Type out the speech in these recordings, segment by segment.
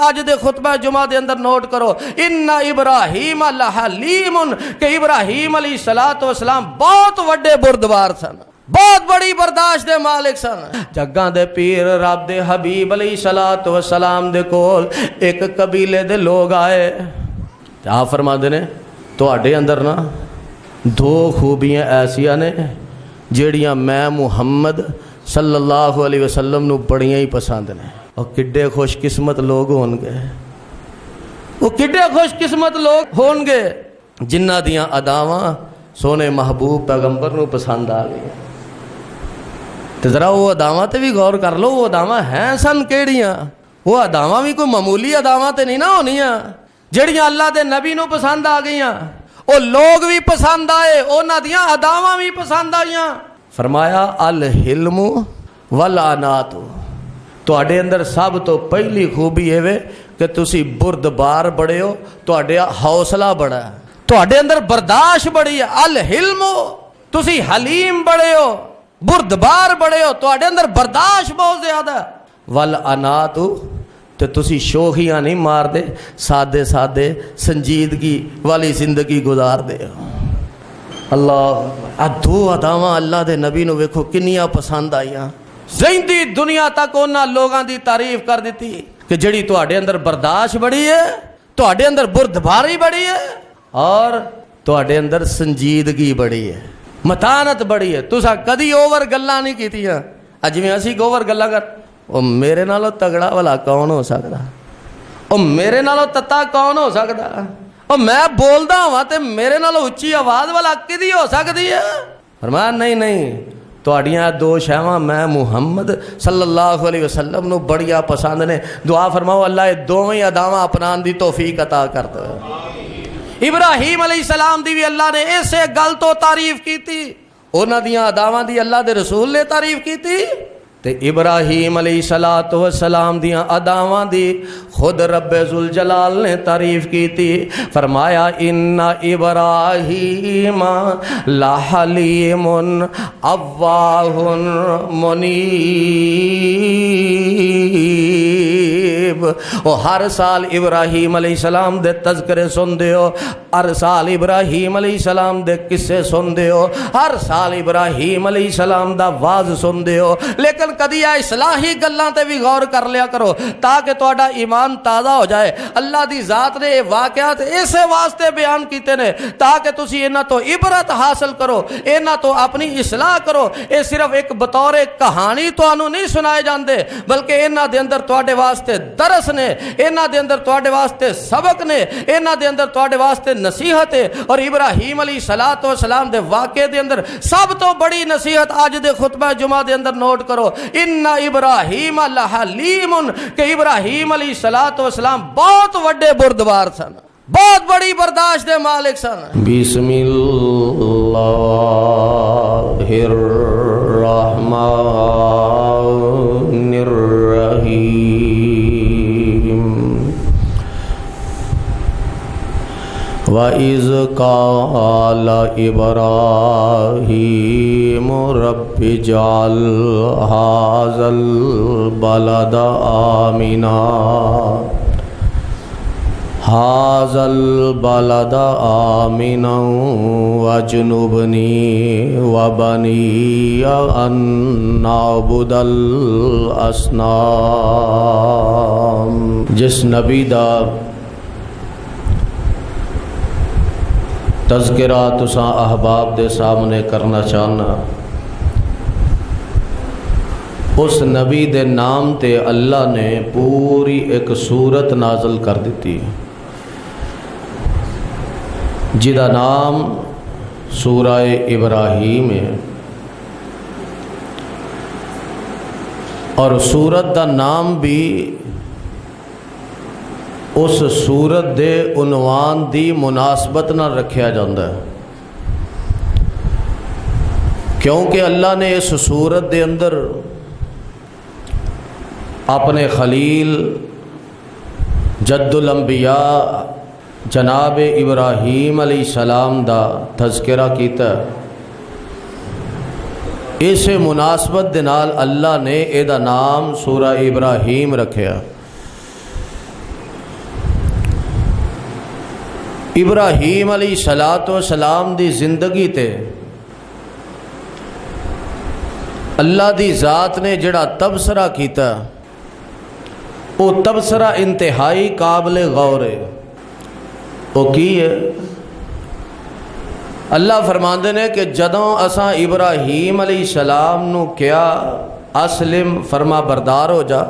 اج دے خطبہ جمعہ دے اندر نوٹ کرو، ان ابراہیم لحلیم، کہ ابراہیم علیہ السلام بہت وڈے بردبار سن، بہت بڑی برداشت دے مالک سن۔ جگاں دے پیر رب دے حبیب علیہ السلام دے کول ایک قبیلے دے لوگ آئے، آپ فرما دے نے تواڈے اندر نا دو خوبیاں ایسیاں نے جیڑیاں میں محمد صلی اللہ علیہ وسلم نو بڑیاں ہی پسند نے۔ اور کڈے خوش قسمت لوگ ہون گے، وہ کڈے خوش قسمت لوگ ہون گے جنہ دیاں اداواں سونے محبوب پیغمبر نو پسند آ گئی۔ تو ذرا وہ اداواں تے بھی غور کر لو، وہ اداواں ہیں سن کیڑیاں؟ وہ اداواں بھی کوئی معمولی اداواں تے نہیں نہ ہونیاں جڑیاں اللہ دے نبی نو پسند آ گئیاں، وہ لوگ بھی پسند آئے، انہاں دیاں اداواں بھی پسند آئیاں۔ فرمایا الحلم والانات، تواڈے اندر سب تو پہلی خوبی یہ وے کہ تسی بردبار بڑے ہو، تواڈے حوصلہ بڑا ہے، تواڈے اندر برداشت بڑی ہے۔ الحلم، تسی حلیم بڑے ہو، بردبار بڑے ہو، تواڈے اندر برداشت بہت زیادہ ہے۔ والانات، تو تسی شوخیاں نہیں مار دے، سادے سادے سنجیدگی والی زندگی گزار دے۔ اللہ دو اداواں اللہ دے نبی نو ویکھو کنیاں پسند آئیاں۔ زندی دنیا تک انہاں لوگاں دی تعریف کر دیتی کہ جڑی تواڈے اندر برداشت بڑی ہے، تواڈے اندر بردباری بڑی ہے، اور تواڈے اندر سنجیدگی بڑی ہے، متانت بڑی ہے۔ تساں کدی اوور گلاں نہیں کیتیاں، اج میں اسی اوور گلاں کر او میرے نالوں تگڑا والا کون ہو سکدا، او میرے نالوں تتا کون ہو سکدا، او میں بولدا ہواں تے میرے نالوں اچھی آواز والا کدی ہو سکدی ہے؟ فرمایا نہیں نہیں، تواڈیاں دو شیواں میں محمد صلی اللہ علیہ وسلم نو بڑیا پسند نے۔ دعا فرماؤ اللہ یہ دوویں اداواں اپنان دی توفیق عطا کر دے۔ ابراہیم علیہ السلام دی بھی اللہ نے اسے گل تو تعریف کیتی، انہاں دیاں اداواں دی اللہ دے رسول نے تعریف کیتی، تے ابراہیم علیہ السلام دیاں اداواں دی خود رب ذوالجلال نے تعریف کیتی۔ فرمایا ان ابراہیم لحلیم اواہ منیب۔ وہ ہر سال ابراہیم علیہ السلام دے تذکرے سن دے ہو، ہر سال ابراہیم علیہ السلام دے قصے سن دے ہو، ہر سال ابراہیم علیہ السلام دا واز سن دے ہو، لیکن کدی اصلاحی گلاں تے بھی غور کر لیا کرو تاکہ تہاڈا ایمان تازہ ہو جائے۔ اللہ دی ذات نے یہ واقعات اسے واسطے بیان کیتے نے تاکہ تسی انہاں تو عبرت حاصل کرو، انہاں تو اپنی اصلاح کرو۔ یہ صرف ایک بطور کہانی تانوں نہیں سنائے جاندے بلکہ انہاں دے اندر تہاڈے واسطے درس نے، انہاں دے اندر تہاڈے واسطے سبق نے، انہاں دے اندر تہاڈے واسطے نصیحت ہے۔ اور ابراہیم علیہ السلام دے واقعے دے اندر سب تو بڑی نصیحت اج دے خطبہ جمعہ دے اندر نوٹ کرو، ان ابراہیم لحلیم، کہ ابراہیم علیہ السلام بہت وڈے بردبار سن، بہت بڑی برداشت دے مالک سن۔ بسم اللہ الرحمن الرحیم۔ وَإِذْ قَالَ إِبْرَاهِيمُ رَبِّ اجْعَلْ هَٰذَا الْبَلَدَ آمِنًا وَاجْنُبْنِي وَبَنِيَّ أَن نَّعْبُدَ الْأَصْنَامَ۔ جس نبی دا تذکرہ تساں احباب دے سامنے کرنا چاہنا، اس نبی دے نام تے اللہ نے پوری ایک سورت نازل کر دیتی جدا نام سورہ ابراہیم ہے، اور سورت دا نام بھی اس سورت دے عنوان دی مناسبت نہ رکھیا جاندہ ہے، کیونکہ اللہ نے اس سورت دے اندر اپنے خلیل جد الانبیاء جناب ابراہیم علیہ السلام دا تذکرہ کیتا ہے۔ اس مناسبت دے نال اللہ نے اے دا نام سورہ ابراہیم رکھیا۔ ابراہیم علیہ الصلوۃ والسلام دی زندگی تے اللہ دی ذات نے جڑا تبصرہ کیتا وہ تبصرہ انتہائی قابل غور ہے۔ وہ کی ہے؟ اللہ فرماندے نے کہ جدوں اساں ابراہیم علیہ السلام نو کیا اسلم فرما بردار ہو جا،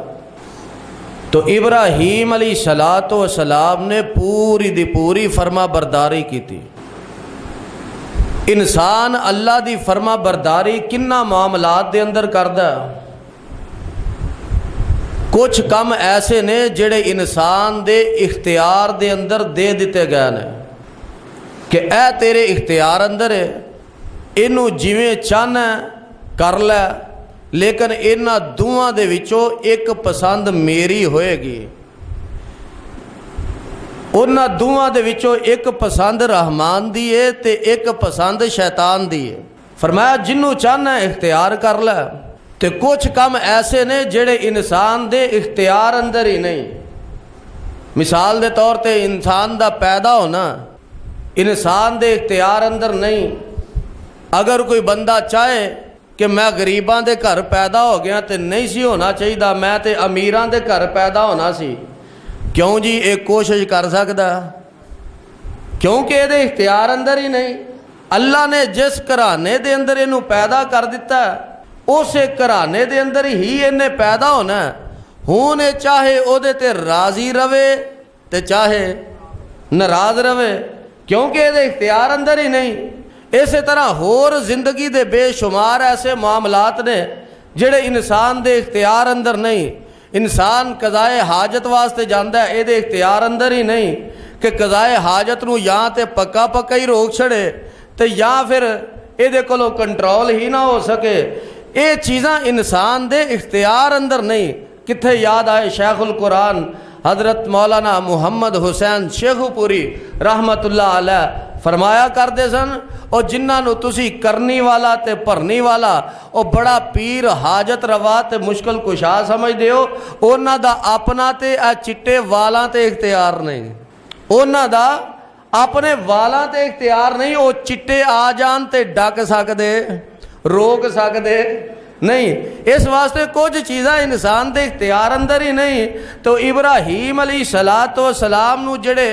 تو ابراہیم علیہ الصلوۃ والسلام نے پوری دی پوری فرما برداری کی تھی۔ انسان اللہ دی فرما برداری کنہ معاملات دے اندر کردا ہے؟ کچھ کم ایسے نے جڑے انسان دے اختیار دے اندر دے دیتے گئے نے کہ اے تیرے اختیار اندر ہے، اینو جویں چاہنا کر لے، لیکن انہاں دوواں دے وچوں ایک پسند میری ہوئے گی، انہاں دوواں دے وچوں ایک پسند رحمان دی ہے تے ایک پسند شیطان دی ہے۔ فرمایا جنوں چاہنا اختیار کر لے۔ تے کچھ کم ایسے نے جڑے انسان دے اختیار اندر ہی نہیں۔ مثال دے طور تے انسان دا پیدا ہونا انسان دے اختیار اندر نہیں۔ اگر کوئی بندہ چاہے کہ میں غریباں دے گھر پیدا ہو گیا تے نہیں سی ہونا چاہیے، میں تے امیراں دے گھر پیدا ہونا سی، کیوں جی ایک کوشش کر سکتا؟ کیونکہ یہ دے اختیار اندر ہی نہیں۔ اللہ نے جس گھرانے دے اندر اینو پیدا کر دیتا ہے اسے گھرانے دے اندر ہی انہیں پیدا ہونا ہے، ہوں چاہے او دے تے راضی رہے تے چاہے ناراض رہے، کیونکہ یہ دے اختیار اندر ہی نہیں۔ اسی طرح ہور زندگی دے بے شمار ایسے معاملات نے جڑے انسان دے اختیار اندر نہیں۔ انسان قضائے حاجت واسطے جاندا ہے، یہ دے اختیار اندر ہی نہیں کہ قضائے حاجت نو یا تے پکا پکا ہی روک چھڑے تے یا پھر یہ دے کولو کنٹرول ہی نہ ہو سکے۔ یہ چیزاں انسان دے اختیار اندر نہیں۔ کتھے یاد آئے شیخ القرآن حضرت مولانا محمد حسین شیخو پوری رحمت اللہ علیہ فرمایا کرتے سن، اور جنہاں نو تسی کرنی والا تے بھرنی والا او بڑا پیر حاجت روا تے مشکل کشا سمجھ دیو، اونا دا اپنا تے اے چٹے والاں تے اختیار نہیں، اونا دا اپنے والاں تے اختیار نہیں۔ او چٹے آ جان تے ڈک سکدے، روک سکدے نہیں۔ اس واسطے کچھ چیزاں انسان دے اختیار اندر ہی نہیں۔ تو ابراہیم علیہ الصلوۃ والسلام نو جڑے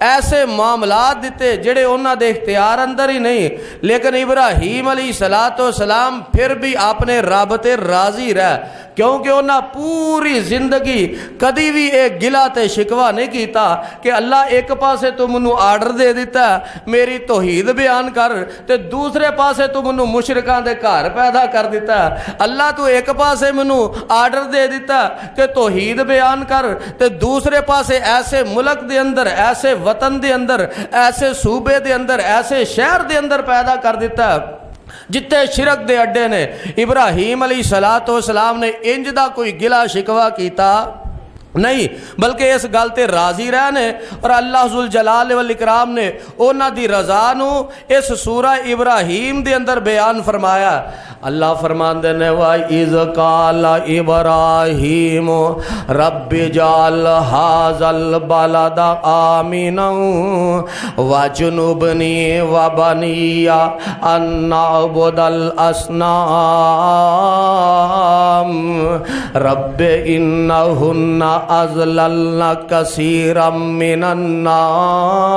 ایسے معاملات دیتے جڑے انہاں دے اختیار اندر ہی نہیں، لیکن ابراہیم علیہ الصلوۃ والسلام پھر بھی اپنے رب تے راضی رہ، کیونکہ انہاں پوری زندگی کدی بھی ایک گلہ تے شکوہ نہیں کیتا کہ اللہ ایک پاسے تو منو آرڈر دے دیتا ہے میری توحید بیان کر، تے دوسرے پاسے تو منو مشرکاں دے گھر پیدا کر دیتا ہے۔ اللہ تو ایک پاسے منو آرڈر دے دیتا کہ توحید بیان کر، تے دوسرے پاسے ایسے ملک دے اندر، ایسے وطن دے اندر، ایسے صوبے دے اندر، ایسے شہر دے اندر پیدا کر دیتا ہے جتے شرک دے اڈے نے۔ ابراہیم علیہ الصلوۃ والسلام نے انج دا کوئی گلہ شکوہ کیتا نہیں، بلکہ اس گل تے راضی رہنے، اور اللہ ذوالجلال والاکرام نے انہاں دی رضا نو اس سورہ ابراہیم دے اندر بیان فرمایا۔ اللہ فرماندے نے وَإِذْ قَالَ إِبْرَاهِيمُ رَبِّ اجْعَلْ هَٰذَا الْبَلَدَ آمِنًا وَاجْنُبْنِي وَبَنِيَّ أَن نَّعْبُدَ الْأَصْنَامَ رَبِّ إِنَّهُنَّ أَضْلَلْنَ كَثِيرًا مِّنَ النَّاسِ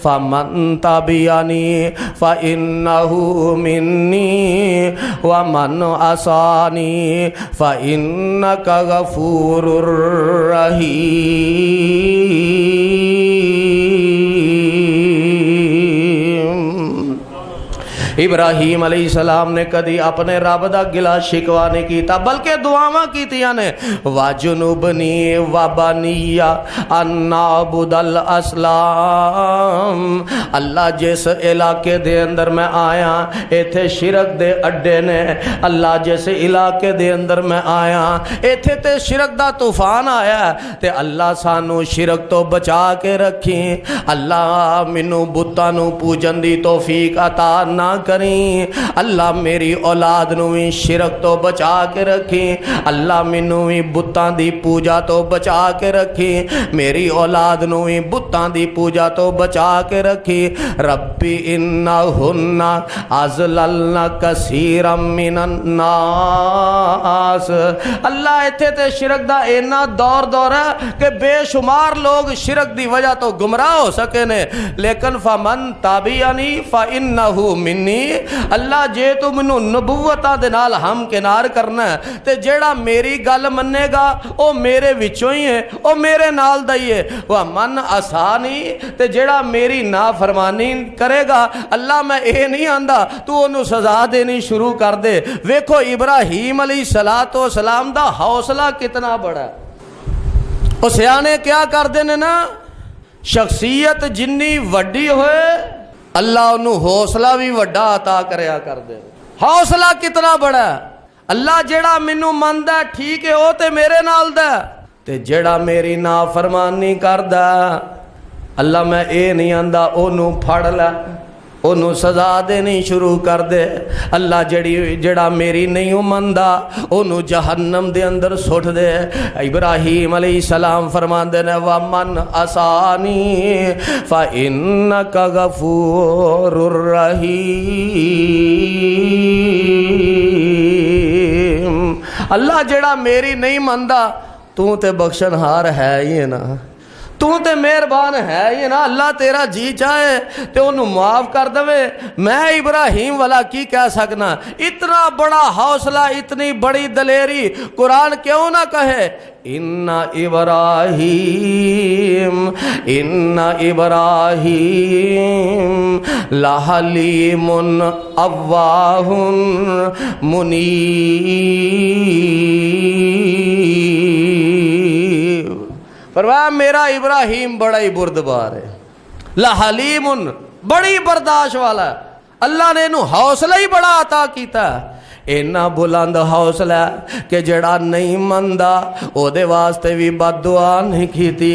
فَمَن تَبِعَنِي فَإِنَّهُ مِنِّي وَمَنْ عَصَانِي فَإِنَّكَ غَفُورٌ رَحِيمٌ۔ ابراہیم علیہ السلام نے کدی اپنے رب دا گلہ شکوہ نہیں کیتا، بلکہ دعاواں کیتیاں نے وَجُنُبْنِي وَبَنِيَّ أَن نَّعْبُدَ الْأَصْنَامَ۔ اللہ جس علاقے دے اندر میں آیا ایتھے شرک دے اڈے نے، اللہ جس علاقے دے اندر میں آیا ایتھے تے شرک دا طوفان آیا، تے اللہ سانو شرک تو بچا کے رکھی، اللہ مینوں بتاں نو پوجن دی توفیق عطا نہ करी। अल्लाह मेरी औलाद नूं भी शिरक तो बचा के रखी। अल्लाह मैनू भी बुतां दी पूजा तो बचा के रखी। मेरी औलाद नूं भी बुतां दी पूजा तो बचा के रखी। रब्बी इन्नहुन्ना अज़लल्ना कसीरम मिनन नास। अल्लाह इत्थे ते शिरक दा इन्ना दौर है कि बेशुमार लोग शिरक दी वजह तो गुमराह हो सके ने, लेकिन फमन ताबियानी फा इन्नहु मिन्नी। अल्लाह जे तू मैनू नबूवतां दे नाल हम किनार करना है ते जेड़ा मेरी गल मन्नेगा वो मेरे विचों ही है, वो मेरे नाल दा ही है। वह मन आसानी ते जेड़ा मेरी नाफरमानी करेगा, अल्लाह मैं ये नहीं आंदा तू ओनू सजा देनी शुरू कर दे। वेखो इब्राहीम अलैहिस्सलातो वस्सलाम दा हौसला कितना बड़ा। ਉਹ ਸਿਆਣੇ क्या करते ने ना, शख्सियत जिन्नी वड्डी होए अल्लाह उन्होंने हौसला भी वड्डा अता करया कर दे। हौसला कितना बड़ा। अल्लाह जेड़ा मैनू मनदा ठीक है वो ते मेरे नाल दा, ते जेड़ा मेरी नाफरमानी करदा अल्लाह मैं ये नहीं आंदा ओनू फड़ लै, ओनू सजा देनी शुरू कर दे। अल्लाह जेड़ा मेरी नहीं मनदा ओनू जहन्नम दे अंदर सुट दे। इब्राहीम अलैहिस्सलाम फरमांदे ने व मन आसानी फा इन्नका गफूरुर रहीम। अल्लाह जेड़ा मेरी नहीं मनदा तू ते बख्शनहार है ही है ना, तू ते मेहरबान है ही ना। अल्लाह तेरा जी चाहे तो उन्होंने माफ़ कर दवे। मैं इब्राहीम वाला की कह सकना। इतना बड़ा हौसला, इतनी बड़ी दलेरी कुरान क्यों ना कहे। इन्ना इब्राहीम लहलीमुन अव्वाहुन मुनीब। फरमाया मेरा इब्राहीम बड़ा ही बुर्दबार है, लहलीमुन बड़ी बर्दाश्त वाला। अल्लाह ने इनू हौसला ही बड़ा अता किया। इन्ना बुलंद हौसला कि जड़ा नहीं मनदा ओदे वास्ते भी बददुआ नहीं कीती,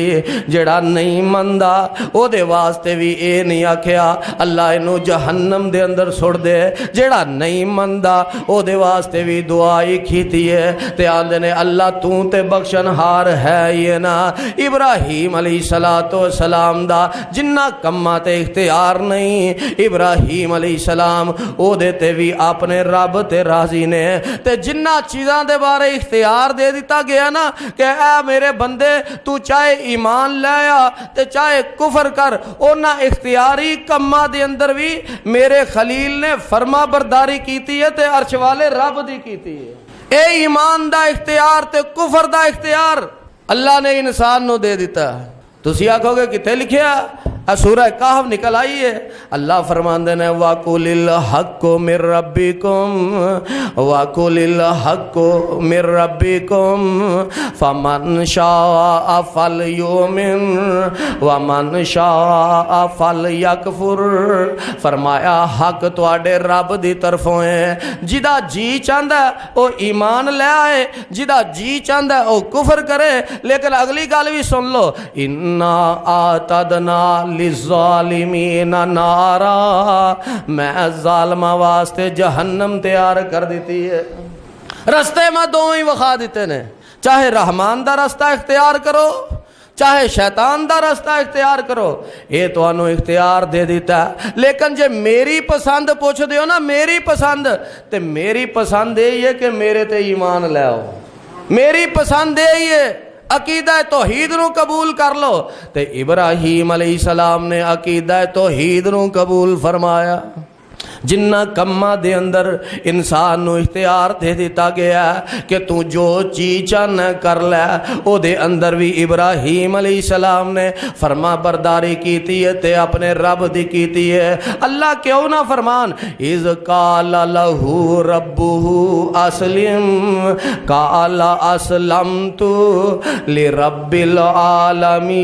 जड़ा नहीं मनदा ओदे वास्ते भी ये नहीं आख्या अल्लाह इनू जहन्नम दे अंदर सुट दे। जड़ा नहीं मनदा ओदे वास्ते भी दुआ ही कीती है। ते आंदे ने अल्लाह तू ते बख्शनहार है ही है ना। इब्राहीम अलैहिस्सलातो वस्सलाम दा जिन्ना कम्मा ते इख्तियार नहीं, इब्राहीम अलैहिस्सलाम ओदे ते भी अपने रब ते राजी ने। ते जिन्ना चीज़ां दे बारे इख्तियार दे दिता गया ना कि ऐ मेरे बंदे तू चाहे ईमान ले आ ते चाहे कुफर कर, उन्हां इख्तियारी कम्मां दे अंदर भी मेरे खलील ने फरमा बरदारी कीती है ते अर्श वाले रब दी कीती है। ए ईमान दा इख्तियार ते कुफर दा इख्तियार अल्लाह ने इंसान नू दे दिता। तुसी आखोगे किथे लिखिया? सूरह कहफ निकल आई है। अल्लाह फरमांदे ने वाकुलिल हक्कु मिर रब्बिकुम वाकुलिल हक्कु मिर रब्बिकुम फमन शाअ फलयुमिन वमन शाअ फलयकफुर। फरमाया हक तुहाडे रब दी तरफों है, जिदा जी चाहता वो ईमान ले आए, जिदा जी चाहता वो कुफर करे। लेकिन अगली गल भी सुन लो, इन्ना आतदना लिज़ालिमीन नारा, मैं जालिमां वास्ते जहन्नम तैयार कर दी है। रस्ते में दो ही वखा दिते ने, चाहे रहमान दा रस्ता इख्तियार करो चाहे शैतान दा रस्ता इख्तियार करो। ये तुहानू इख्तियार दे दिता। लेकिन जे मेरी पसंद पुछदे हो ना, मेरी पसंद ते मेरी पसंद यही है कि मेरे ते ईमान ले आओ। मेरी पसंद यही है अकीदा तौहीद नू कबूल कर लो। ते इब्राहीम अलैहिस्सलाम ने अकीदा तौहीद नू कबूल फरमाया। जिन्ना कम्मा दे अंदर इंसान नू इख्तियार दे दिता गया कि तू जो चीज चाहना कर लै, ओदे अंदर भी इब्राहीम अलैहिस्सलाम ने फरमा बरदारी कीती है ते अपने रब दी कीती है। अल्लाह क्यों ना फरमान इज़ काला लहू रब्बुहु अस्लिम काला अस्लमतु लिरब्बिल आलमीन।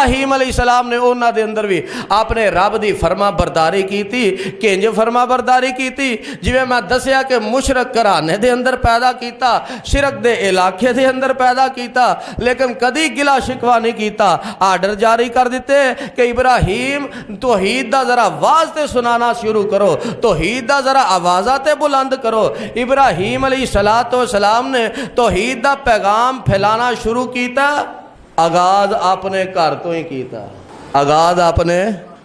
इब्राहिम अलैहिस्सलाम ने उन्हां दे अंदर भी अपने रब दी फरमा बरदारी कीती। किंज फरमा बरदारी कीती? जिवें मैं दसिया कि मुशरक घराने दे अंदर पैदा कीता, शिरक दे इलाके दे अंदर पैदा कीता, लेकिन कदी गिला शिकवा नहीं कीता। आर्डर जारी कर दिते कि इब्राहिम तौहीद दा जरा आवाज़ ते सुनाना शुरू करो, तौहीद दा जरा आवाज़ा ते बुलंद करो। इब्राहिम अलैहिस्सलाम ने तौहीद दा पैगाम फैलाना शुरू कीता। आगाज़ अपने घर तो ही कीता, आगाज़ अपने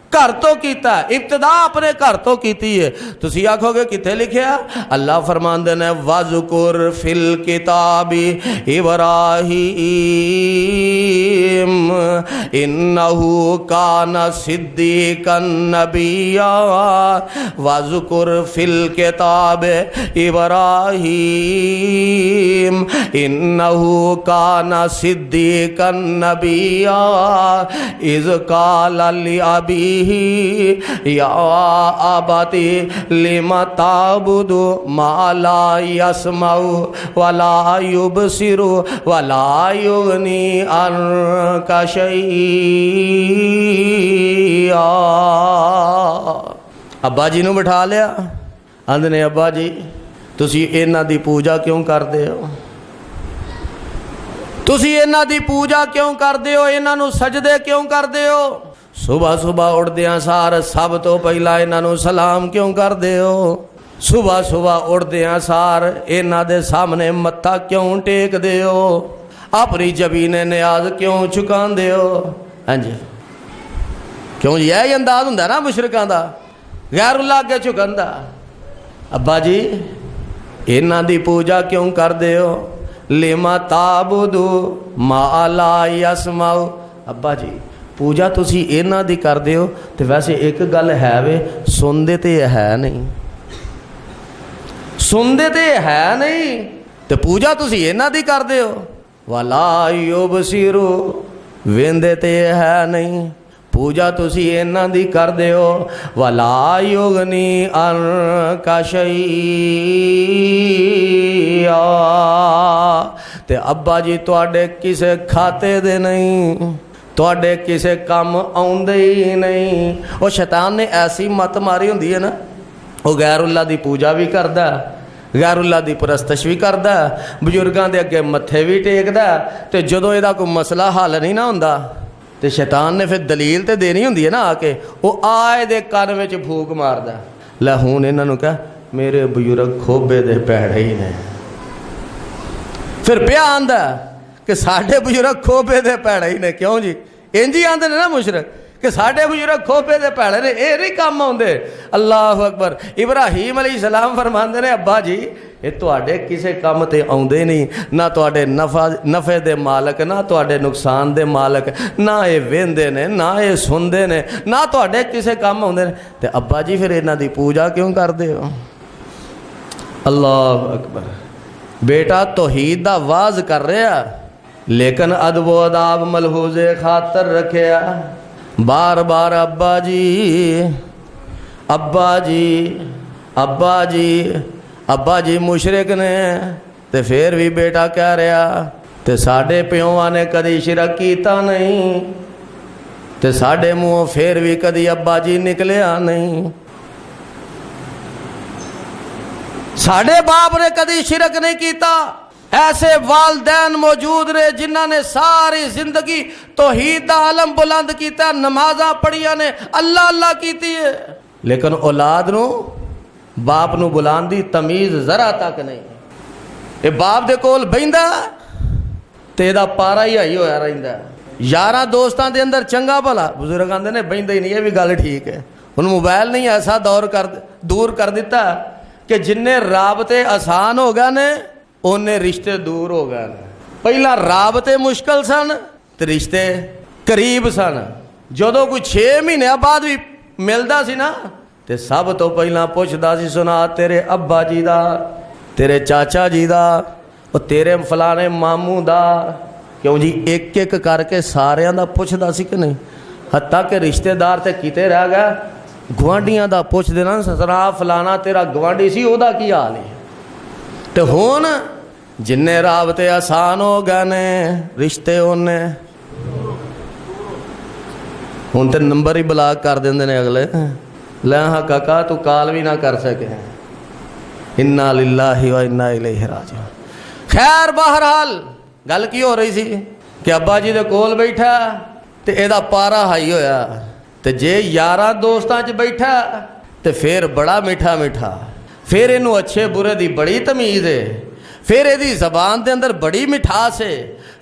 घर तो कीता, इब्तदा अपने घर तो कीती है। तुसी आखोगे किथे लिखिया? अल्लाह फरमांदे ने वज़कुर फिल किताबी इब्राहीम इन्नहु काना सिद्दीकन नबिय्या वज़कुर फिल किताबे इब्राहीम इन्नहु काना सिद्दीकन नबिय्या इज़ काला लिअबी या अबती लिमा ताबुदु मा ला यस्माउ वला युबसिरु वला युगनी अन्का शैआ। अब्बा जी नूं बिठा लिया, आंदे ने अब्बा जी तुसी इन्हां दी पूजा क्यों करदे हो? तुसी इन्हां दी पूजा क्यों करदे हो? इन्हां नूं सजदे क्यों करदे हो? सुबह सुबह उठदियां सार सब तो पहला इन्हां सलाम क्यों करदे हो? सुबह सुबह उठदियां सार इन्हां दे सामने मत्था क्यों टेकदे हो? अपनी जबीने नियाज क्यों चुकांदे हो? हाँ जी, क्यों जी यही अंदाज हुंदा ना मुशरकां दा, गैरुल्लाह अगे झुकन दा। अब्बा जी इन्हां दी पूजा क्यों करदे हो? लिमा ताबुदु मा ला यस्माउ। अब्बा जी पूजा तुसी इन्हां दी करदे हो ते वैसे एक गल है वे, सुनदे ते है नहीं, सुनदे ते है नहीं ते पूजा तुसी इन्हां दी करदे हो। वला युबसिरु वेंदे ते है नहीं, पूजा तुसी इन्हां दी करदे हो। वला युगनी अन्का शैआ ते अब्बा जी तुहाडे किसे खाते दे नहीं, तुहाडे किसे काम आउंदे ही नहीं। वो शैतान ने ऐसी मत मारी हुंदी है ना, वो गैरुल्लाह दी पूजा भी करदा, गैरुल्लाह दी परस्तश भी करदा, बजुर्गां दे अगे मत्थे भी टेकदा, ते जदों इहदा कोई मसला हल नहीं ना हुंदा ते शैतान ने फिर दलील ते देनी हुंदी है ना आके, वो आए दे कान विच फूक मारदा, लै हुण इन्हां नूं कह मेरे बजुर्ग खोबे दे पैड़े ही ने। फिर पिया आंदा कि साढ़े बजुर्ग खोबे दे पैड़े ही ने। क्यों जी? इंज ही आंदे ने ना मुशरक कि साढ़े बजुर्ग खोबे दे पैड़े ने, ये नहीं काम आउंदे। अल्लाह अकबर। इब्राहिम अलैहिस्सलाम फरमांदे ने अब्बा जी ये तुहाडे किसे काम ते आउंदे नहीं, ना तुहाडे नफे दे मालक, ना तुहाडे नुकसान दे मालक, ना ये वेंदे ने, ना ये सुनदे ने, ना तुहाडे किसे काम आउंदे ने, ते अब्बा जी फिर इन्हां दी पूजा क्यों करदे हो? अल्लाह अकबर। बेटा तौहीद दा वाज कर रहा लेकिन अदबो अदाब मलहूजे खातर रखिया। बार बार अब्बा जी अब्बा जी अब्बा जी अब्बा जी मुशरिक ने, ते फिर भी बेटा कह रहा ते साढ़े प्योआं ने कदी शिरक कीता नहीं, ते साढ़े मूँहों फिर भी कदी अब्बा जी निकलिया नहीं। साढ़े बाप ने कदी शिरक नहीं कीता। ऐसे वालदैन मौजूद ने जिन्हों ने सारी जिंदगी तौहीद दा आलम बुलंद किया, नमाजा पढ़िया ने, अल्लाह अल्लाह की है, लेकिन औलाद नू बाप नू बुलान दी तमीज़ जरा तक नहीं। ये बाप दे कोल बहिंदा ते इहदा पारा ही हाई होया रहिंदा। यारां दोस्तां दे अंदर चंगा भला, बुजुर्ग आंदे ने बहिंदा ही नहीं, ये भी गल ठीक है। हुण मोबाइल नहीं ऐसा दूर कर दिता कि जिन्ने राबते आसान हो गए ने उन्ने रिश्ते दूर हो गए। पहला राबते मुश्किल सन ते रिश्ते करीब सन। जदों कोई 6 महीने बाद भी मिलता सी ना ते सब तो पहला पुछदा सी सुना तेरे अब्बा जी दा, तेरे चाचा जी दा, और तेरे फलाने मामू दा। क्यों जी? एक एक करके सारियां दा पुछदा सी कि नहीं। हत्ता कि रिश्तेदार ते किते रह गया, गुआढ़ियां दा पुछ देना ससरा फलाना तेरा गुआढ़ी सी ओहदा की हाल है। तो हुण जिन्ने राबते आसान हो गए ने रिश्ते उन्ने ਹੁਣ ਤੇ ਨੰਬਰ ਹੀ ਬਲਾਕ ਕਰ ਦਿੰਦੇ ਨੇ ਅਗਲੇ, ਲੈ ਹਾਂ ਕਾਕਾ ਤੂੰ ਕਾਲ ਵੀ ਨਾ ਕਰ ਸਕੇ। ਇੰਨਾ ਲਿल्लाहि व इन्ना इलैहि राजिऊन। खैर बहरहाल गल की हो रही सी कि अब्बा जी दे कोल बैठा ते एदा पारा हाई होया, ते जे यारां दोस्तां च बैठा ते फिर बड़ा मिठा मिठा, फिर इनू अच्छे बुरे दी बड़ी तमीज़ है, फिर एदी ज़बान दे अंदर बड़ी मिठास है,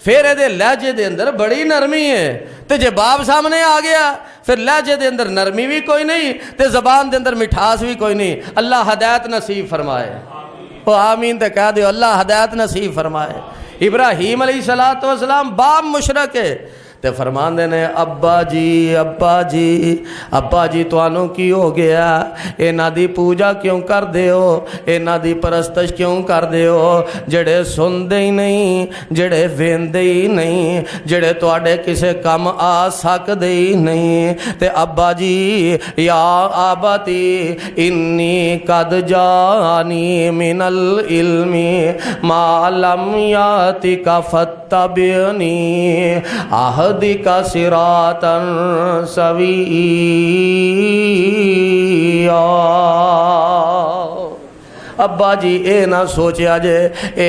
फिर एदे लहजे दे अंदर बड़ी नरमी है। ते जे बाप सामने आ गया फिर लहजे दे अंदर नरमी भी कोई नहीं ते ज़बान दे अंदर मिठास भी कोई नहीं। अल्लाह हदायत नसीब फरमाए। ओ आमीन ते कह दो, अल्लाह हदायत नसीब फरमाए। इब्राहीम अलैहिस्सलातु वस्सलाम बाप मुशरक है ते फरमांदे ने अब्बा जी तुहानू की हो गया, इन्हां दी पूजा क्यों कर दे हो, इन्हां दी परस्तश क्यों कर दे हो, जेड़े सुनदे ही नहीं, जेड़े वेंदे ही नहीं, जेड़े तुहाडे किसे काम आ सकदे ही नहीं। ते अब्बा जी या आबती इन्नी कद जानी मिनल इल्मी मा लम यातिका फत्तबिनी का सिरातन सविया। अब्बा जी ये ना सोचा जे ए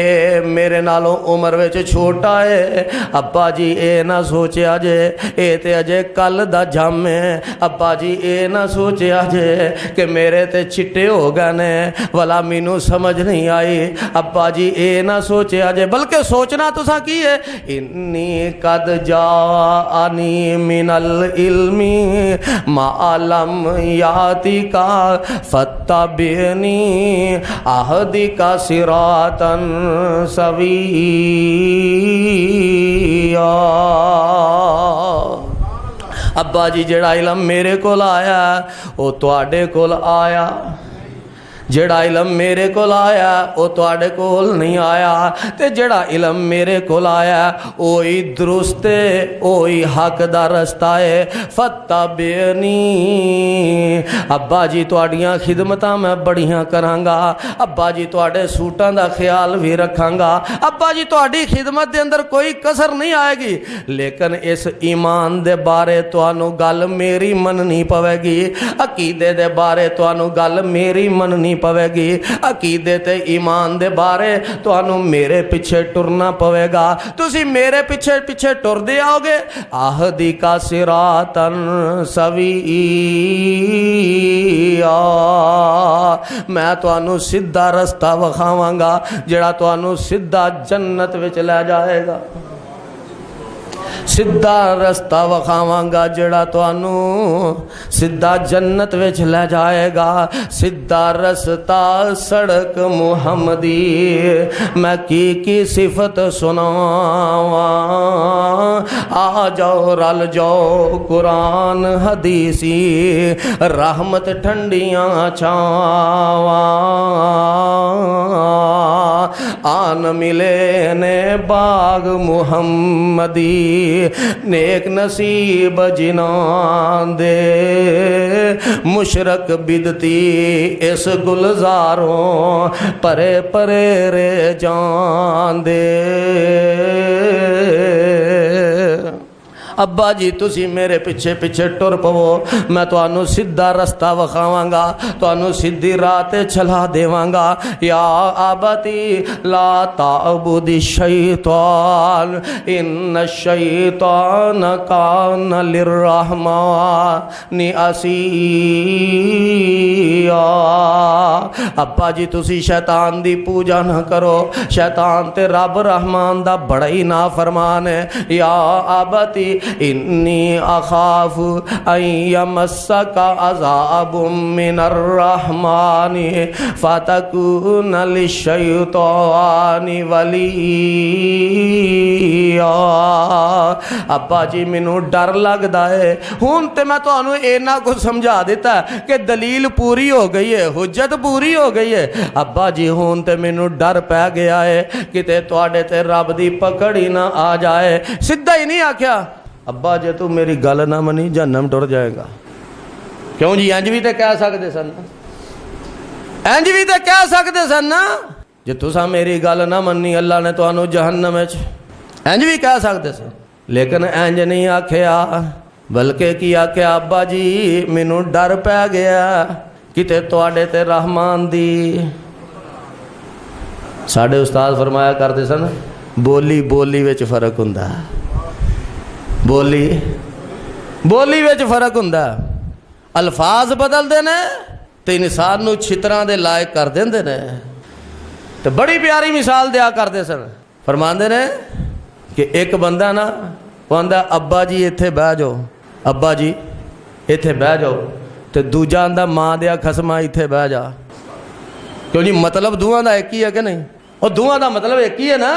मेरे नालों उम्र विच छोटा है, अब्बा जी ये ना सोचा जे ए ते अजे कल दा जम है, अब्बा जी ये ना सोचा जे कि मेरे ते चिट्टे हो गए ने वाला मैनू समझ नहीं आई। अब्बा जी ये ना सोचा जे, बल्कि सोचना तुसा की है, इन्नी कद जानी मिनल इल्मी मालम याति का फत्तबिनी आहदी का सिरातन सविया। अब्बा जी जेड़ा इलम मेरे कोल आया वो तुहाडे कोल आया, जेड़ा इलम मेरे कोल आया वो तुहाडे कोल नहीं आया, ते जेड़ा इलम मेरे कोल आया ओही दुरुस्त है, ओही हक दा रस्ता है। फत्तबिनी अब्बा जी तुहाडियां खिदमतां मैं बड़ियां करांगा, अब्बा जी तुहाडे सूटां दा ख्याल भी रखांगा, अब्बा जी तुहाडी खिदमत दे अंदर कोई कसर नहीं आएगी, लेकिन इस ईमान दे बारे तुहानू गल मेरी मननी पवेगी, अकीदे दे बारे तुहानू गल मेरी मननी पवेगी, अकीदे ते ईमान दे बारे तुहानू मेरे पीछे टुरना पवेगा। तुसी मेरे पीछे पीछे टुरदे आओगे, आहदी का सिरातन सविया, मैं तुहानू सीधा रस्ता विखावांगा जेड़ा तुहानू सीधा जन्नत विच ले जाएगा, सीधा रस्ता विखावांगा जेड़ा तुहानू सीधा जन्नत विच ले जाएगा। सीधा रस्ता सड़क मुहम्मदी मैं की सिफत सुनावा, आ जाओ रल जाओ कुरान हदीसी रहमत ठंडियां छावा, आन मिले ने बाग मुहम्मदी नेक नसीब जिनां दे, मुशरक बिदती इस गुलजारों परे परे रे जान दे। अब्बा जी तुसी मेरे पिछे पिछे टुर पवो, मैं तुहानू सीधा रस्ता विखावांगा, तुहानू सीधी राह ते चला देवांगा। या आबती ला ताबुदी शैतान इन्न शैतान कान लिर्रहमानि असिया। अब्बा जी तुसी शैतान दी पूजा ना करो, शैतान ते रब रहमान दा बड़ा ही नाफरमान है। या आबती इन्नी अखाफ अयमस्सका अज़ाबुम मिनर रहमानी फतकून लिशैतानी वलिया। अब्बा जी मैनू डर लगदा है, हुण ते मैं तुहानू इन्ना कुछ समझा दिता कि दलील पूरी हो गई है, हुज्जत पूरी हो गई है। अब्बा जी हुण ते मैनू डर पै गया है किते तुहाडे ते रब दी पकड़ ही ना आ जाए। सीधा ही नहीं आख्या अब्बा जे तू मेरी गल ना मनी जहन्नम टुर जाएगा। क्यों जी इंज भी तो कह सकते सन, इंज भी तो कह सकते सन ना, जे तुसा मेरी गल ना मनी अल्लाह ने तुहानू जहन्नम इंज भी कह सकते सन, लेकिन इंज नहीं आख्या। ਬਲਕਿ ਕੀ ਆਖਿਆ, ਅੱਬਾ ਜੀ ਮੈਨੂੰ ਡਰ ਪੈ ਗਿਆ ਕਿਤੇ ਤੁਹਾਡੇ ਤੇ ਰਹਿਮਾਨ ਦੀ। ਸਾਡੇ ਉਸਤਾਦ ਫਰਮਾਇਆ ਕਰਦੇ ਸਨ, ਬੋਲੀ ਬੋਲੀ ਵਿੱਚ ਫਰਕ ਹੁੰਦਾ, ਬੋਲੀ ਵਿੱਚ ਫਰਕ ਹੁੰਦਾ। ਅਲਫਾਜ਼ ਬਦਲਦੇ ਨੇ ਤੇ ਇਨਸਾਨ ਨੂੰ ਛਿੱਤਰਾਂ ਦੇ ਲਾਇਕ ਕਰ ਦਿੰਦੇ ਨੇ। ਤੇ ਬੜੀ ਪਿਆਰੀ ਮਿਸਾਲ ਦਿਆ ਕਰਦੇ ਸਨ, ਫਰਮਾਉਂਦੇ ਨੇ ਕਿ ਇੱਕ ਬੰਦਾ ਨਾ ਉਹ ਆਂਦਾ, ਅੱਬਾ ਜੀ ਇੱਥੇ ਬਹਿ ਜਾਓ, ਅੱਬਾ ਜੀ ਇੱਥੇ ਬਹਿ ਜਾਓ, ਤੇ ਦੂਜਾ ਆਂਦਾ, ਮਾਂ ਦਿਆ ਖਸਮਾਂ ਇੱਥੇ ਬਹਿ ਜਾ। ਕਿਉਂ ਜੀ, ਮਤਲਬ ਦੋਵਾਂ ਦਾ ਇੱਕ ਹੀ ਹੈ ਕਿ ਨਹੀਂ? ਉਹ ਦੋਵਾਂ ਦਾ ਮਤਲਬ ਇੱਕ ਹੀ ਹੈ ਨਾ,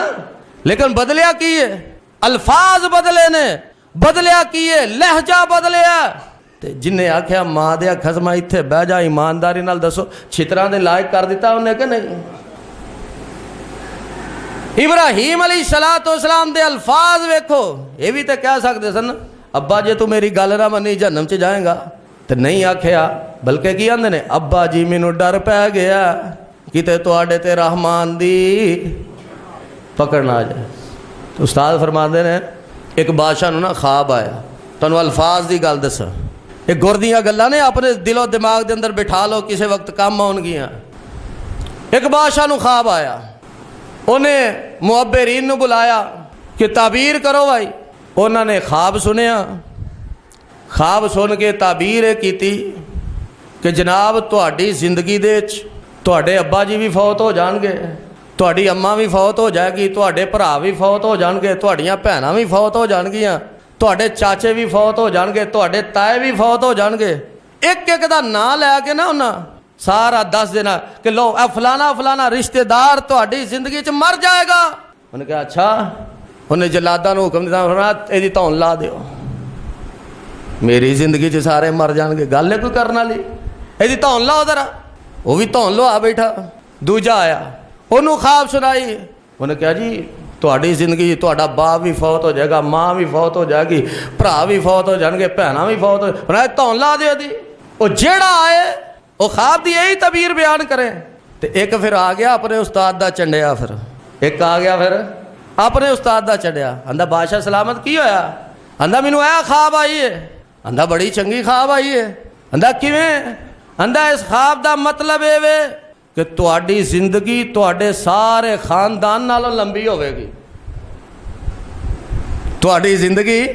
ਲੇਕਿਨ ਬਦਲਿਆ ਕੀ ਹੈ? ਅਲਫਾਜ਼ ਬਦਲੇ ਨੇ। ਬਦਲਿਆ ਕੀ ਹੈ? ਲਹਿਜਾ ਬਦਲਿਆ। ਤੇ ਜਿੰਨੇ ਆਖਿਆ ਮਾਂ ਦਿਆ ਖਸਮਾਂ ਇੱਥੇ ਬਹਿ ਜਾ, ਇਮਾਨਦਾਰੀ ਨਾਲ ਦੱਸੋ ਛਿੱਤਰਾਂ ਦੇ ਲਾਇਕ ਕਰ ਦਿੱਤਾ ਉਹਨੇ ਕਿ ਨਹੀਂ? ਇਬਰਾਹੀਮ ਅਲੈਹਿਸਸਲਾਮ ਦੇ ਅਲਫਾਜ਼ ਵੇਖੋ। ਇਹ ਵੀ ਤਾਂ ਕਹਿ ਸਕਦੇ ਸਨ, ਅੱਬਾ ਜੇ ਤੂੰ ਮੇਰੀ ਗੱਲ ਨਾ ਮੰਨੀ ਜਹੰਨਮ 'ਚ ਜਾਏਗਾ। ਤੇ ਨਹੀਂ ਆਖਿਆ, ਬਲਕਿ ਕੀ ਆਂਦੇ ਨੇ, ਅੱਬਾ ਜੀ ਮੈਨੂੰ ਡਰ ਪੈ ਗਿਆ ਕਿਤੇ ਤੁਹਾਡੇ ਤੇ ਰਹਿਮਾਨ ਦੀ ਪਕੜ ਨਾ ਆ ਜਾਏ। ਉਸਤਾਦ ਫਰਮਾਉਂਦੇ ਨੇ, ਇੱਕ ਬਾਦਸ਼ਾਹ ਨੂੰ ਨਾ ਖਾਬ ਆਇਆ। ਤੁਹਾਨੂੰ ਅਲਫਾਜ਼ ਦੀ ਗੱਲ ਦੱਸਾਂ, ਇਹ ਗੁਰ ਦੀਆਂ ਗੱਲਾਂ ਨੇ, ਆਪਣੇ ਦਿਲੋਂ ਦਿਮਾਗ ਦੇ ਅੰਦਰ ਬਿਠਾ ਲਓ, ਕਿਸੇ ਵਕਤ ਕੰਮ ਆਉਣਗੀਆਂ। ਇੱਕ ਬਾਦਸ਼ਾਹ ਨੂੰ ਖਾਬ ਆਇਆ, ਉਹਨੇ ਮੁਅੱਬਰੀਨ ਨੂੰ ਬੁਲਾਇਆ ਕਿ ਤਾਬੀਰ ਕਰੋ ਭਾਈ। ਉਹਨਾਂ ਨੇ ਖਾਬ ਸੁਣਿਆ। ਖਾਬ ਸੁਣ ਕੇ ਤਾਬੀਰ ਇਹ ਕੀਤੀ ਕਿ ਜਨਾਬ ਤੁਹਾਡੀ ਜ਼ਿੰਦਗੀ ਦੇ ਵਿੱਚ ਤੁਹਾਡੇ ਅੱਬਾ ਜੀ ਵੀ ਫੌਤ ਹੋ ਜਾਣਗੇ, ਤੁਹਾਡੀ ਅੰਮਾ ਵੀ ਫੌਤ ਹੋ ਜਾਏਗੀ, ਤੁਹਾਡੇ ਭਰਾ ਵੀ ਫੌਤ ਹੋ ਜਾਣਗੇ, ਤੁਹਾਡੀਆਂ ਭੈਣਾਂ ਵੀ ਫੌਤ ਹੋ ਜਾਣਗੀਆਂ, ਤੁਹਾਡੇ ਚਾਚੇ ਵੀ ਫੌਤ ਹੋ ਜਾਣਗੇ, ਤੁਹਾਡੇ ਤਾਏ ਵੀ ਫੌਤ ਹੋ ਜਾਣਗੇ। ਇੱਕ ਇੱਕ ਦਾ ਨਾਂ ਲੈ ਕੇ ਨਾ ਉਹਨਾਂ ਸਾਰਾ ਦੱਸ ਦੇਣਾ ਕਿ ਲੋ ਇਹ ਫਲਾਣਾ ਫਲਾਣਾ ਰਿਸ਼ਤੇਦਾਰ ਤੁਹਾਡੀ ਜ਼ਿੰਦਗੀ 'ਚ ਮਰ ਜਾਏਗਾ। ਉਹਨੇ ਕਿਹਾ ਅੱਛਾ। ਉਹਨੇ ਜਲਾਦਾਂ ਨੂੰ ਹੁਕਮ ਦਿੱਤਾ, ਇਹਦੀ ਧੌਣ ਲਾ ਦਿਓ, ਮੇਰੀ ਜ਼ਿੰਦਗੀ 'ਚ ਸਾਰੇ ਮਰ ਜਾਣਗੇ। ਗੱਲ ਹੈ ਕੋਈ ਕਰਨ ਵਾਲੀ? ਇਹਦੀ ਧੌਣ ਲਾਓ ਜ਼ਰਾ। ਉਹ ਵੀ ਧੌਣ ਲਵਾ ਬੈਠਾ। ਦੂਜਾ ਆਇਆ, ਉਹਨੂੰ ਖਾਬ ਸੁਣਾਈ। ਉਹਨੇ ਕਿਹਾ ਜੀ ਤੁਹਾਡੀ ਜ਼ਿੰਦਗੀ 'ਚ ਤੁਹਾਡਾ ਬਾਪ ਵੀ ਫੌਤ ਹੋ ਜਾਏਗਾ, ਮਾਂ ਵੀ ਫੌਤ ਹੋ ਜਾਏਗੀ, ਭਰਾ ਵੀ ਫੌਤ ਹੋ ਜਾਣਗੇ, ਭੈਣਾਂ ਵੀ ਫੌਤ ਹੋ। ਉਹਨੇ ਧੌਣ ਲਾ ਦਿਓ ਇਹਦੀ। ਉਹ ਜਿਹੜਾ ਆਏ ਉਹ ਖਾਬ ਦੀ ਇਹੀ ਤਬੀਰ ਬਿਆਨ ਕਰੇ। ਤੇ ਇੱਕ ਫਿਰ ਆ ਗਿਆ ਆਪਣੇ ਉਸਤਾਦ ਦਾ ਚੰਡਿਆ। ਫਿਰ ਇੱਕ ਆ ਗਿਆ ਫਿਰ ਆਪਣੇ ਉਸਤਾਦ ਦਾ ਚੰਡਿਆ। ਆਂਦਾ ਬਾਦਸ਼ਾਹ ਸਲਾਮਤ, ਕੀ ਹੋਇਆ? ਆਂਦਾ ਮੈਨੂੰ ਇਹ ਖਾਬ ਆਈ ਹੈ। ਆਂਦਾ ਬੜੀ ਚੰਗੀ ਖਾਬ ਆਈ ਹੈ। ਆਂਦਾ ਕਿਵੇਂ? ਆਂਦਾ ਇਸ ਖਾਬ ਦਾ ਮਤਲਬ ਇਹ ਵੇ ਕਿ ਤੁਹਾਡੀ ਜ਼ਿੰਦਗੀ ਤੁਹਾਡੇ ਸਾਰੇ ਖਾਨਦਾਨ ਨਾਲੋਂ ਲੰਬੀ ਹੋਵੇਗੀ। ਤੁਹਾਡੀ ਜ਼ਿੰਦਗੀ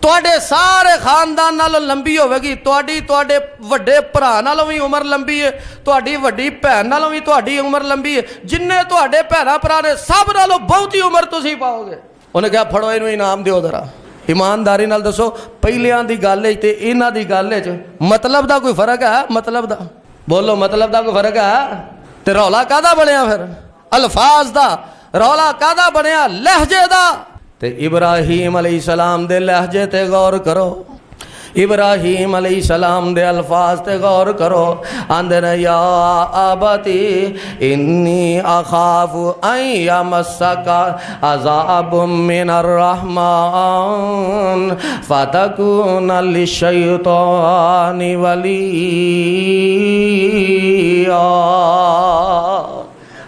ਤੁਹਾਡੇ ਸਾਰੇ ਖਾਨਦਾਨ ਨਾਲੋਂ ਲੰਬੀ ਹੋਵੇਗੀ। ਤੁਹਾਡੇ ਵੱਡੇ ਭਰਾ ਨਾਲੋਂ ਵੀ ਉਮਰ ਲੰਬੀ ਹੈ, ਤੁਹਾਡੀ ਵੱਡੀ ਭੈਣ ਨਾਲੋਂ ਵੀ ਤੁਹਾਡੀ ਉਮਰ ਲੰਬੀ ਹੈ। ਜਿੰਨੇ ਤੁਹਾਡੇ ਭੈਣਾਂ ਭਰਾ ਨੇ ਸਭ ਨਾਲੋਂ ਬਹੁਤੀ ਉਮਰ ਤੁਸੀਂ ਪਾਓਗੇ। ਉਹਨੇ ਕਿਹਾ ਫੜੋ ਇਹਨੂੰ ਇਨਾਮ ਦਿਓ ਜ਼ਰਾ। ਇਮਾਨਦਾਰੀ ਨਾਲ ਦੱਸੋ, ਪਹਿਲਿਆਂ ਦੀ ਗੱਲ 'ਚ ਤੇ ਇਹਨਾਂ ਦੀ ਗੱਲ 'ਚ ਮਤਲਬ ਦਾ ਕੋਈ ਫਰਕ ਹੈ? ਮਤਲਬ ਦਾ ਬੋਲੋ, ਮਤਲਬ ਦਾ ਕੋਈ ਫਰਕ ਹੈ? ਤੇ ਰੌਲਾ ਕਾਹਦਾ ਬਣਿਆ ਫਿਰ? ਅਲਫਾਜ਼ ਦਾ ਰੌਲਾ ਕਾਹਦਾ ਬਣਿਆ? ਲਹਿਜੇ ਦਾ। ਤੇ ਇਬਰਾਹੀਮ ਅਲੈਹਿਸਸਲਾਮ ਦੇ ਲਹਿਜੇ ਤੇ ਗੌਰ ਕਰੋ, ਇਬਰਾਹੀਮ ਅਲੈਹਿਸਸਲਾਮ ਦੇ ਅਲਫਾਜ਼ ਤੇ ਗੌਰ ਕਰੋ। ਆਂਦੇ ਨੇ ਯਾ ਅਬਤੀ ਇੰਨੀ ਅਖਾਫੁ ਅਨ ਯਮਸਸਕਾ ਅਜ਼ਾਬੁਮ ਮਿਨਰ ਰਹਿਮਾਨ ਫਤਕੂਨ ਲਿਸ਼ੈਤਾਨੀ ਵਲੀਆ।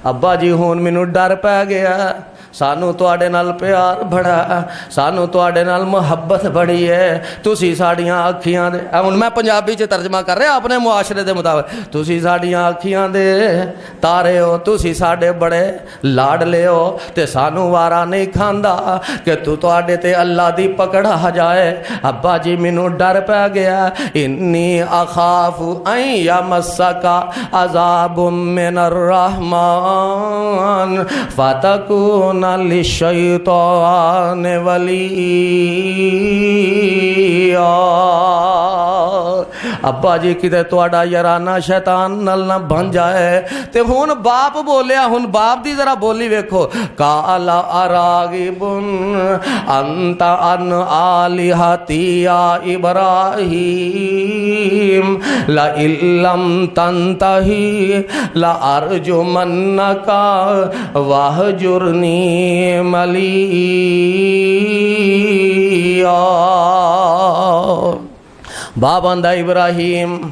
ਅੱਬਾ ਜੀ ਹੁਣ ਮੈਨੂੰ ਡਰ ਪੈ ਗਿਆ, ਸਾਨੂੰ ਤੁਹਾਡੇ ਨਾਲ ਪਿਆਰ ਬੜਾ, ਸਾਨੂੰ ਤੁਹਾਡੇ ਨਾਲ ਮੁਹੱਬਤ ਬੜੀ ਹੈ। ਤੁਸੀਂ ਸਾਡੀਆਂ ਅੱਖੀਆਂ ਦੇ, ਹੁਣ ਮੈਂ ਪੰਜਾਬੀ 'ਚ ਤਰਜਮਾ ਕਰ ਰਿਹਾ ਆਪਣੇ ਮੁਆਸ਼ਰੇ ਦੇ ਮੁਤਾਬਕ, ਤੁਸੀਂ ਸਾਡੀਆਂ ਅੱਖੀਆਂ ਦੇ ਤਾਰੇ ਹੋ, ਤੁਸੀਂ ਸਾਡੇ ਬੜੇ ਲਾਡਲੇ ਹੋ, ਤੇ ਸਾਨੂੰ ਵਾਰਾ ਨਹੀਂ ਖਾਂਦਾ ਕਿ ਤੁਹਾਡੇ ਤੇ ਅੱਲਾ ਦੀ ਪਕੜ ਆ ਜਾਏ। ਅੱਬਾ ਜੀ ਮੈਨੂੰ ਡਰ ਪੈ ਗਿਆ, ਇੰਨੀ ਅਖਾਫੁ ਅਨ ਯਮਸਸਕਾ ਅਜ਼ਾਬੁਮ ਮਿਨਰ ਰਹਿਮਾਨ ਫਤਕੂਨ ਲਿਸ਼ੈਤਾਨ ਵਲੀਆ। ਅੱਬਾ ਜੀ ਕਿਤੇ ਤੁਹਾਡਾ ਯਾਰਾਨਾ ਸ਼ੈਤਾਨ ਨਾਲ ਨਾ ਬਣ ਜਾਏ। ਤੇ ਹੁਣ ਬਾਪ ਬੋਲਿਆ, ਹੁਣ ਬਾਪ ਦੀ ਜ਼ਰਾ ਬੋਲੀ ਵੇਖੋ। ਕਾਲਾ ਅਰਾਗਿਬੁਨ ਅੰਤ ਅਨ ਆਲਿਹਤੀ ਯਾ ਇਬਰਾਹੀਮ ਲਾ ਇਲਮ ਤੰਤਹੀ ਲਾ ਅਰਜੁਮನ್ನका ਵਾਹਜੁਰਨੀ ਮਲੀਆ। ਬਾਪ ਆਂਦਾ ਇਬਰਾਹੀਮ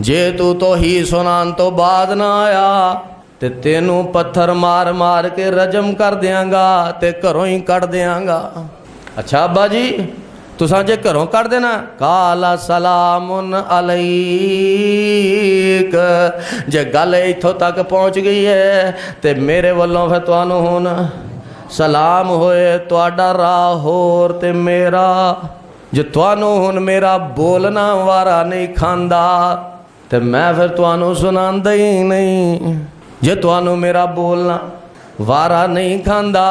ਜੇ ਤੂੰ ਤੋਹੀ ਸੁਣਾਉਣ ਤੋਂ ਬਾਅਦ ਨਾ ਆਇਆ ਤੇ ਤੈਨੂੰ ਪੱਥਰ ਮਾਰ ਮਾਰ ਕੇ ਰਜਮ ਕਰ ਦਿਆਂਗਾ ਤੇ ਘਰੋਂ ਹੀ ਕੱਢ ਦਿਆਂਗਾ। ਅੱਛਾ ਅੱਬਾ ਜੀ तुसां जे घरों कढ़ देना काला सलामुन अलैक, जे गल इत्थों तक पहुँच गई है तो मेरे वालों फिर तुहानूं हुण सलाम होए, तुहाडा राह होर ते मेरा। जे तुहानूं हुण मेरा बोलना वारा नहीं खांदा ते मैं फिर तुहानूं सुनांदा ही नहीं। जे तुहानूं मेरा बोलना वारा नहीं खांदा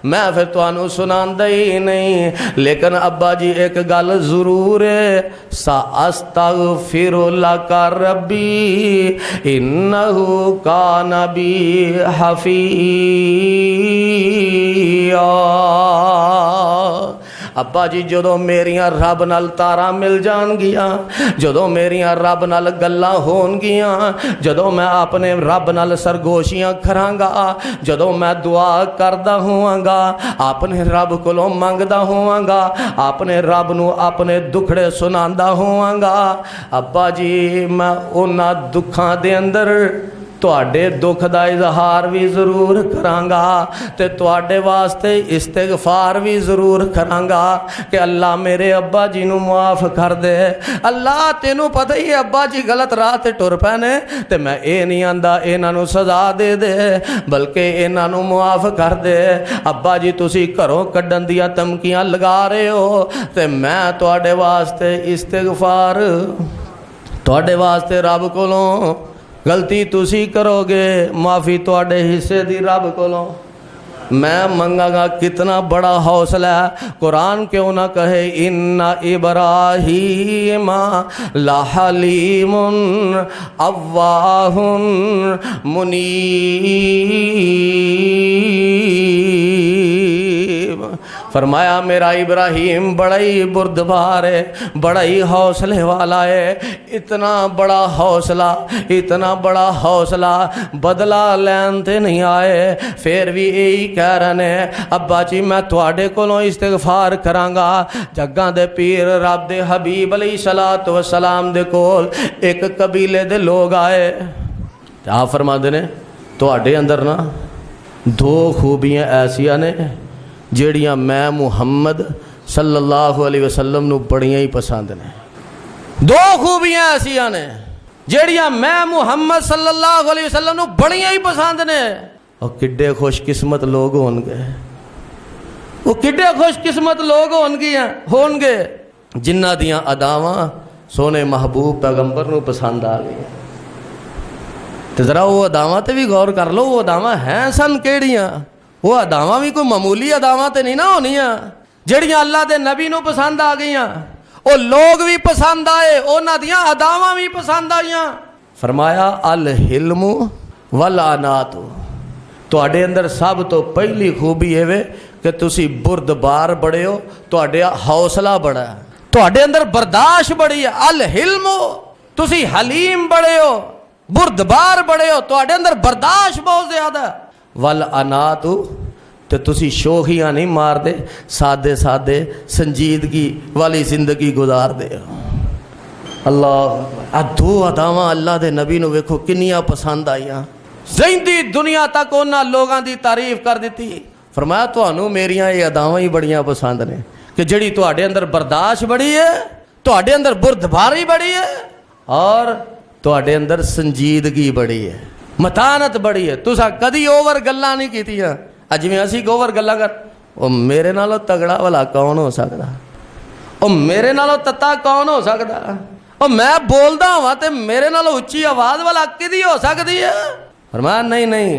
मैं फिर तुहानूं सुनांदा ही नहीं। लेकिन अब्बा जी एक गल जरूर है, सा अस्तगफिरु लका रब्बी इन्नहु काना बी हफीया। अब्बा जी जदों मेरियां रब नाल तारां मिल जाणगियां, जदों मेरियां रब नाल गल्लां होणगियां, जदों मैं अपने रब नाल सरगोशियां करांगा, जदों मैं दुआ करदा होवांगा, अपने रब कोलों मंगदा होवांगा, अपने रब नूं अपने दुखड़े सुनांदा होवांगा, अब्बा जी मैं उन्हां दुखां दे अंदर तुहाडे दुख दा इजहार भी जरूर करांगा ते तुहाडे वास्ते इस्तिगफार भी जरूर करांगा कि अल्लाह मेरे अब्बा जी नूं माफ़ कर दे। अल्लाह तेनू पता ही है अब्बा जी गलत राह ते टुर पए ने ते मैं ये नहीं आंदा इन्हां नूं सज़ा दे दे, बल्कि इन्हां नूं माफ़ कर दे। अब्बा जी तुसीं घरों कड्ढण दियां धमकियां लगा रहे हो ते मैं तुहाडे वास्ते इस्तिगफार, तुहाडे वास्ते रब कोलों गलती तुसी करोगे, माफ़ी तुहाडे हिस्से दी रब कोलों मैं मंगागा। कितना बड़ा हौसला है, कुरान क्यों ना कहे इन्ना इब्राहीम लहलीमुन अव्वाहुन मुनीब। फरमाया मेरा इब्राहीम बड़ा ही बुर्दबार है, बड़ा ही हौसले वाला है। इतना बड़ा हौसला, इतना बड़ा हौसला बदला लैन ते नहीं आए, फिर भी यही कह रहे ने अब्बा जी मैं तुहाडे कोलों इस्तिगफार करांगा। जग्गां दे पीर रब दे हबीब अलैहिस्सलातु वस्सलाम दे कोल एक कबीले दे लोग आए। आप फरमाते ने तुहाडे अंदर ना दो खूबियां ऐसियां ने ਜਿਹੜੀਆਂ मैं मुहम्मद सल्लल्लाहु अलैहि वसल्लम नूं बड़ियां ही पसंद ने। दो खूबियां ऐसियां ने ਜਿਹੜੀਆਂ मैं मुहम्मद सल्लल्लाहु अलैहि वसल्लम नूं बड़ियां ही पसंद ने। और किड्डे खुशकिस्मत लोग होणगे, वो किड्डे खुशकिस्मत लोग होणगे जिन्हां दियां अदावां सोने महबूब पैगंबर नूं पसंद आ गई। तो जरा वो अदावां ते भी गौर कर लो, वो अदावां हैं सन किहड़ियां? वो अदावां भी कोई मामूली अदावां ते नहीं ना होनियां ਜਿਹੜੀਆਂ अल्लाह दे नबी नूं पसंद आ गईयां। वो लोग भी पसंद आए, उन्हां दियां अदावां भी पसंद आईयां। फरमाया अल हिल्मु वल अनातु, तुहाडे अंदर सब तो पहली खूबी है कि तुसी बुरदबार बड़े हो, तुहाडे हौसला बड़ा है, तुहाडे अंदर बर्दाश्त बड़ी है। अल हिल्मु तुसी हलीम बड़े हो, बुरदबार बड़े हो, तुहाडे अंदर बर्दाश्त बहुत ज्यादा। वल अनातु तो तुसी शोखियाँ नहीं मारते, सादे सादे संजीदगी वाली जिंदगी गुजारते हो। अल्लाह आ दो अदावां अल्लाह दे नबी नूं वेखो किन्नियां पसंद आईयां। ज़िंदी दुनिया तक उन्हां लोगां दी तारीफ कर दी। फरमाया तुहानूं मेरियां ये अदावां ही बड़ियां पसंद ने कि जिहड़ी तुहाडे अंदर बर्दाश्त बड़ी है, तुहाडे अंदर बुरदबारी बड़ी है और तुहाडे अंदर संजीदगी बड़ी है, मतानत बड़ी है। तुसा कदी ओवर गल्लां नहीं कीतियां। जिवें असीं ओवर गल्लां कर ओ मेरे नालों तगड़ा भला कौन हो सकदा, ओ मेरे नालों तत्ता कौन हो सकदा, ओ मैं बोलदा हां ते मेरे नालों उच्ची आवाज़ वाला किदी हो सकदी है। फरमाया नहीं नहीं,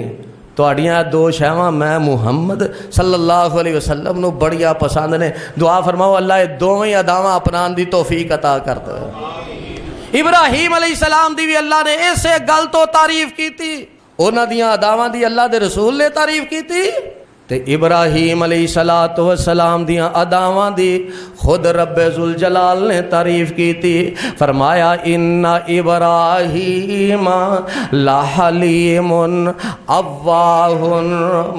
तुहाड़ियां दो शैवां मैं मुहम्मद सल्लल्लाहु अलैहि वसल्लम नूं बड़ियां पसंद ने। दुआ फरमाओ अल्लाह ये दोवें अदावां अपनाउण दी तौफीक अता कर दे। इब्राहीम अलैहिस्सलाम दी भी अल्लाह ने इसे गल तो तारीफ की थी, उन्हां दियां अदावां दी अल्लाह दे रसूल ने तारीफ की थी ते इब्राहीम अलैहिस्सलातु वस्सलाम दियां अदावां दी खुद रब्बे जुल जलाल ने तारीफ की थी। फरमाया इन्ना इब्राहीम लहलीमुन अव्वाहुन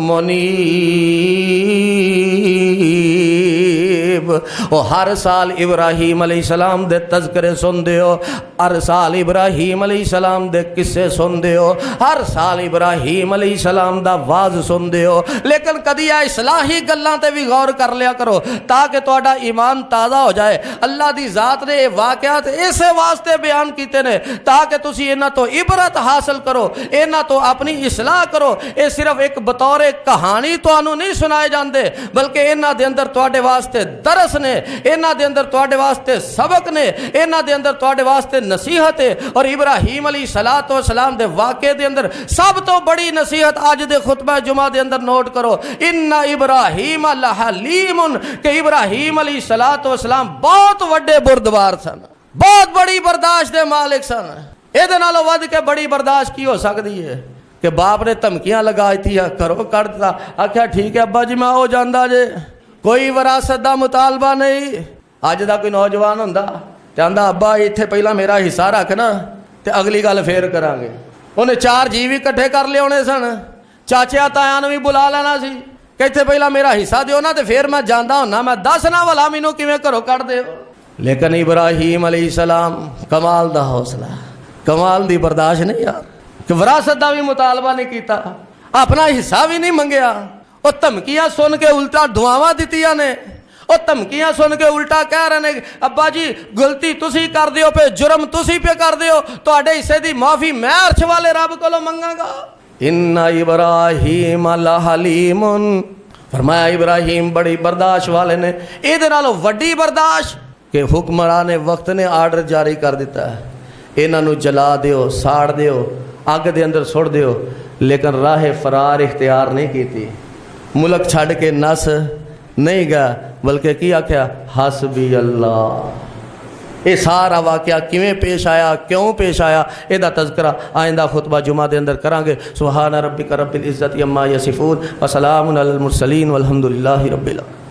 मुनीब। ओ हर साल इब्राहीम अलैहिस्सलाम दे तज़किरे सुनदे हो, हर साल इब्राहीम अलैहिस्सलाम दे किस्से सुनदे हो, हर साल इब्राहीम अलैहिस्सलाम दा वाज सुनदे हो, लेकिन لیکن کدی اصلاحی گلاں تے بھی غور کر لیا کرو تاکہ تہاڈا ایمان تازہ ہو جائے۔ اللہ دی ذات نے یہ واقعات اسے واسطے بیان کیتے نے تاکہ تسی انہاں تو عبرت حاصل کرو، انہاں تو اپنی اصلاح کرو۔ یہ صرف ایک بطور کہانی تانوں نہیں سنائے جاندے بلکہ انہاں دے اندر تہاڈے واسطے درس نے، انہاں دے اندر تہاڈے واسطے سبق نے، انہاں دے اندر تہاڈے واسطے نصیحت ہے۔ اور ابراہیم علیہ السلام دے واقعے دے اندر سب تو بڑی نصیحت اج دے خطبہ جمعہ دے اندر نوٹ کرو، ان ابراہیم لحلیم، کہ ابراہیم علیہ السلام بہت وڈے بردبار سن، بہت بڑی برداشت دے مالک سن۔ یہ نالوں ود کے بڑی برداشت کی ہو سکتی ہے کہ باپ نے دھمکیاں لگائی تھی کرو کر دیتا، آخیا ٹھیک ہے ابا جی میں ہو جانا جے، کوئی وراثت دا مطالبہ نہیں۔ اج دا کوئی نوجوان ہوندا چاہتا ابا اتنے پہلا میرا حصہ رکھنا تے اگلی گل پھر کران گے۔ انہیں 4 جی بھی کٹھے کر لے ہونے سن، چاچیا تایاں نوں بھی بلا لینا سی کہ اتنے پہلا میرا حصہ دیو نا تے پھر میں جانا ہونا، میں دس نہ والا مینوں کیویں گھروں کڈ دیو۔ لیکن ابراہیم علیہ السلام کمال دا حوصلہ، کمال دی برداشت نہیں یار کہ وراثت دا بھی مطالبہ نہیں کیتا، اپنا حصہ بھی نہیں منگیا۔ وہ دھمکیاں سن کے الٹا دعاواں دتیاں نے، وہ دھمکیاں سن کے الٹا کہہ رہے ہیں ابا جی غلطی تسی کر دیو پہ، جرم تسی پہ کر دیو، تہاڈے حصے دی معافی میں عرش والے رب کولوں منگاں گا۔ ان ابراہیم لحلیم، فرمایا ابراہیم بڑی برداشت والے نے۔ یہ نالوں وڈی برداشت کہ حکمران وقت نے آرڈر جاری کر دیتا ہے انہاں نوں جلا دیو، ساڑ دیو، اگ دے اندر سڑ دیو، لیکن راہ فرار اختیار نہیں کیتی، ملک چھڈ کے نس نہیں گیا بلکہ کی آکھیا حسبی اللہ۔ یہ سارا واقعہ کیویں پیش آیا، کیوں پیش آیا، یہ تذکرہ آئندہ خطبہ جمعہ دے اندر کران گے۔ سبحان ربک رب العزت عما یصفون وسلام علی المرسلین والحمد للہ رب العالمین۔